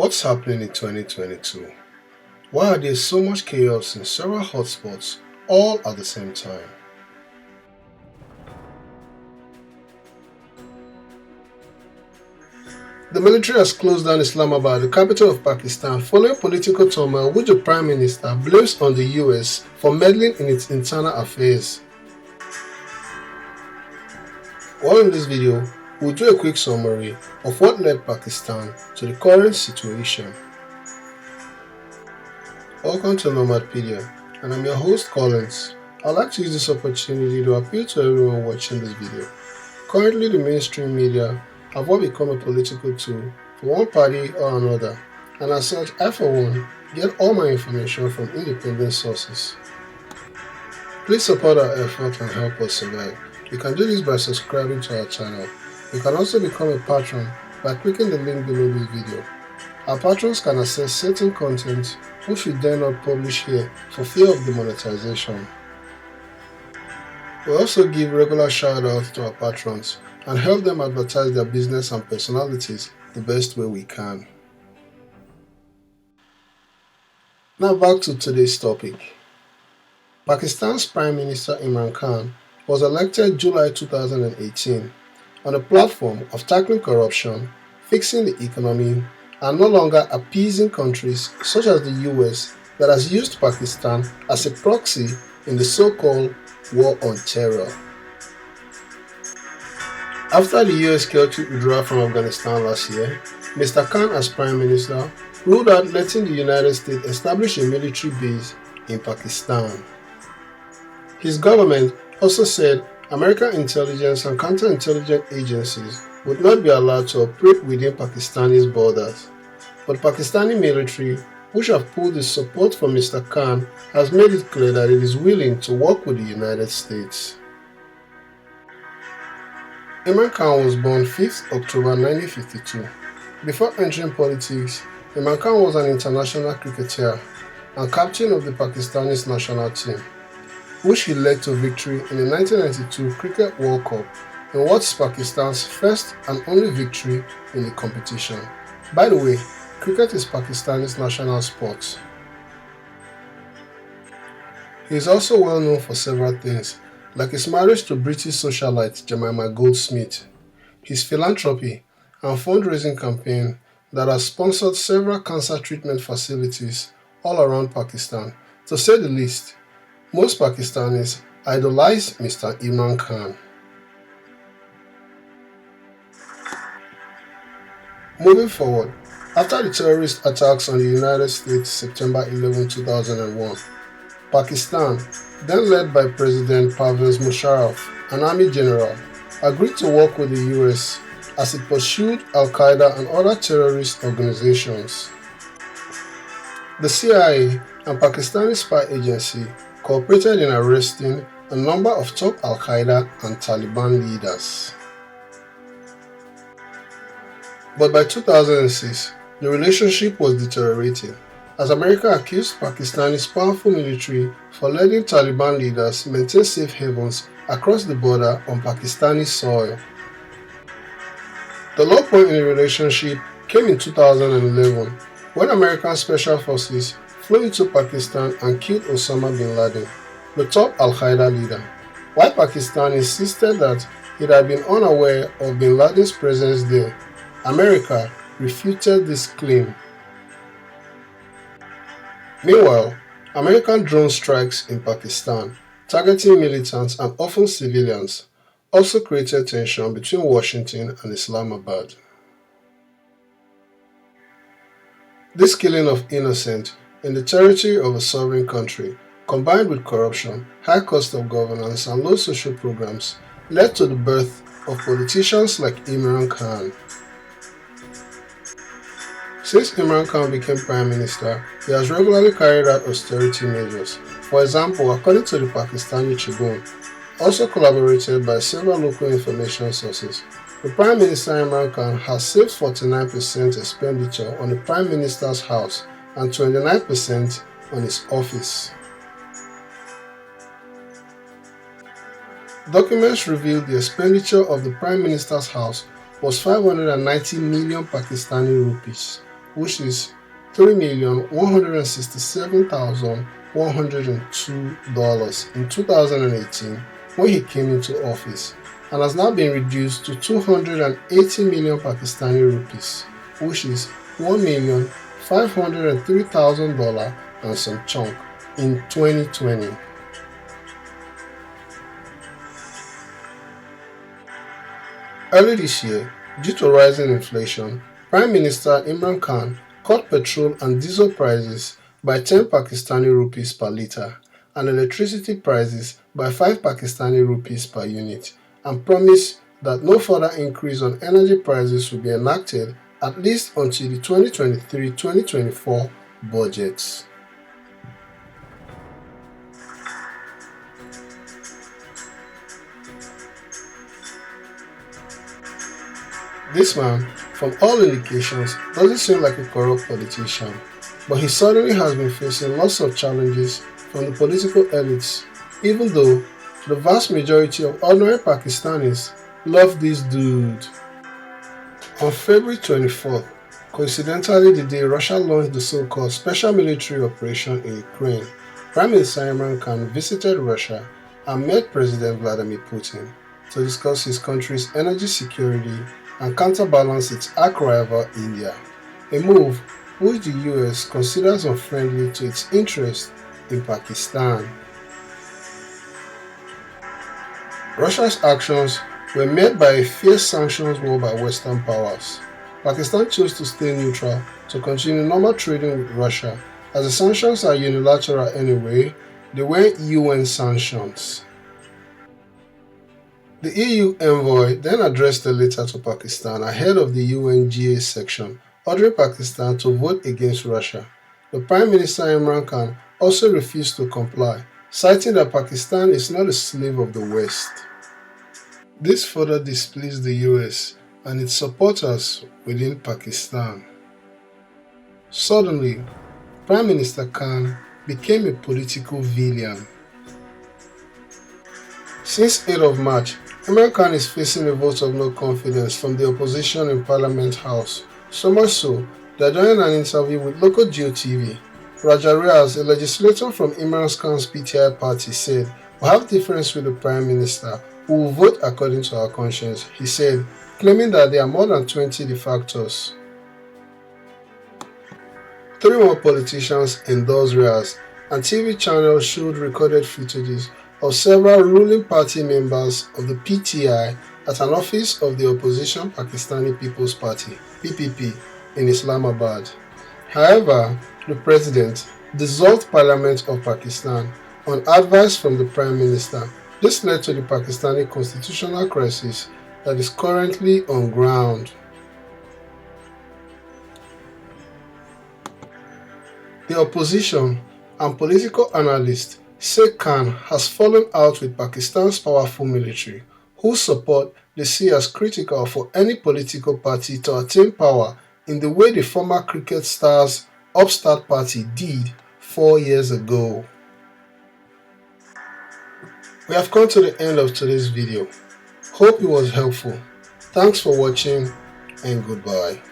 What's happening in 2022? Why are there so much chaos in several hotspots all at the same time? The military has closed down Islamabad, the capital of Pakistan, following political turmoil which the Prime Minister blames on the US for meddling in its internal affairs. Well, in this video, we'll do a quick summary of what led Pakistan to the current situation. Welcome to Nomadpedia, and I'm your host Collins. I'd like to use this opportunity to appeal to everyone watching this video. Currently, the mainstream media have all become a political tool for one party or another, and as such, I for one get all my information from independent sources. Please support our effort and help us survive. You can do this by subscribing to our channel. You can also become a patron by clicking the link below this video. Our patrons can access certain content which we dare not publish here for fear of demonetization. We also give regular shout-outs to our patrons and help them advertise their business and personalities the best way we can. Now back to today's topic. Pakistan's Prime Minister Imran Khan was elected July 2018 on a platform of tackling corruption, fixing the economy, and no longer appeasing countries such as the US that has used Pakistan as a proxy in the so-called war on terror. After the US chaotic withdrawal from Afghanistan last year, Mr. Khan as Prime Minister ruled out letting the United States establish a military base in Pakistan. His government also said American intelligence and counterintelligence agencies would not be allowed to operate within Pakistani's borders. But Pakistani military, which have pulled the support from Mr. Khan, has made it clear that it is willing to work with the United States. Imran Khan was born 5th October 1952. Before entering politics, Imran Khan was an international cricketer and captain of the Pakistani national team, which he led to victory in the 1992 Cricket World Cup in what's Pakistan's first and only victory in the competition. By the way, cricket is Pakistan's national sport. He is also well known for several things, like his marriage to British socialite Jemima Goldsmith, his philanthropy and fundraising campaign that has sponsored several cancer treatment facilities all around Pakistan. To say the least, most Pakistanis idolize Mr. Imran Khan. Moving forward, after the terrorist attacks on the United States September 11, 2001, Pakistan, then led by President Pervez Musharraf, an army general, agreed to work with the US as it pursued Al-Qaeda and other terrorist organizations. The CIA and Pakistani spy agency cooperated in arresting a number of top Al-Qaeda and Taliban leaders. But by 2006, the relationship was deteriorating as America accused Pakistani's powerful military for letting Taliban leaders maintain safe havens across the border on Pakistani soil. The low point in the relationship came in 2011 when American special forces flew into Pakistan and killed Osama bin Laden, the top Al-Qaeda leader. While Pakistan insisted that it had been unaware of bin Laden's presence there, America refuted this claim. Meanwhile, American drone strikes in Pakistan, targeting militants and often civilians, also created tension between Washington and Islamabad. This killing of innocents in the territory of a sovereign country, combined with corruption, high cost of governance, and low social programs, led to the birth of politicians like Imran Khan. Since Imran Khan became Prime Minister, he has regularly carried out austerity measures. For example, according to the Pakistani Tribune, also collaborated by several local information sources, the Prime Minister Imran Khan has saved 49% expenditure on the Prime Minister's house and 29% on his office. Documents revealed the expenditure of the Prime Minister's house was 590 million Pakistani rupees, which is $3,167,102 in 2018 when he came into office, and has now been reduced to 280 million Pakistani rupees, which is $1,503,000 and some chunk in 2020. Early this year, due to rising inflation, Prime Minister Imran Khan cut petrol and diesel prices by 10 Pakistani rupees per litre and electricity prices by 5 Pakistani rupees per unit, and promised that no further increase on energy prices will be enacted at least until the 2023-2024 budgets. This man, from all indications, doesn't seem like a corrupt politician, but he certainly has been facing lots of challenges from the political elites, even though the vast majority of ordinary Pakistanis love this dude. On February 24th, coincidentally the day Russia launched the so-called special military operation in Ukraine, Prime Minister Imran Khan visited Russia and met President Vladimir Putin to discuss his country's energy security and counterbalance its arch rival India, a move which the US considers unfriendly to its interest in Pakistan. Russia's actions were met by a fierce sanctions war by Western powers. Pakistan chose to stay neutral to continue normal trading with Russia, as the sanctions are unilateral anyway. They weren't UN sanctions. The EU envoy then addressed a letter to Pakistan ahead of the UNGA section, ordering Pakistan to vote against Russia. The Prime Minister Imran Khan also refused to comply, citing that Pakistan is not a slave of the West. This further displeased the US and its supporters within Pakistan. Suddenly, Prime Minister Khan became a political villain. Since 8th of March, Imran Khan is facing a vote of no confidence from the opposition in Parliament House, so much so that during an interview with local GeoTV, Raja Riaz, a legislator from Imran Khan's PTI party, said, "We have difference with the Prime Minister, who will vote according to our conscience," he said, claiming that there are more than 20 defectors. 3 more politicians endorsed Riaz, and TV channels showed recorded footages of several ruling party members of the PTI at an office of the opposition Pakistani People's Party (PPP) in Islamabad. However, the president dissolved Parliament of Pakistan on advice from the Prime Minister. This led to the Pakistani constitutional crisis that is currently on ground. The opposition and political analysts say Khan has fallen out with Pakistan's powerful military, whose support they see as critical for any political party to attain power in the way the former cricket star's upstart party did 4 years ago. We have come to the end of today's video. Hope it was helpful. Thanks for watching and goodbye.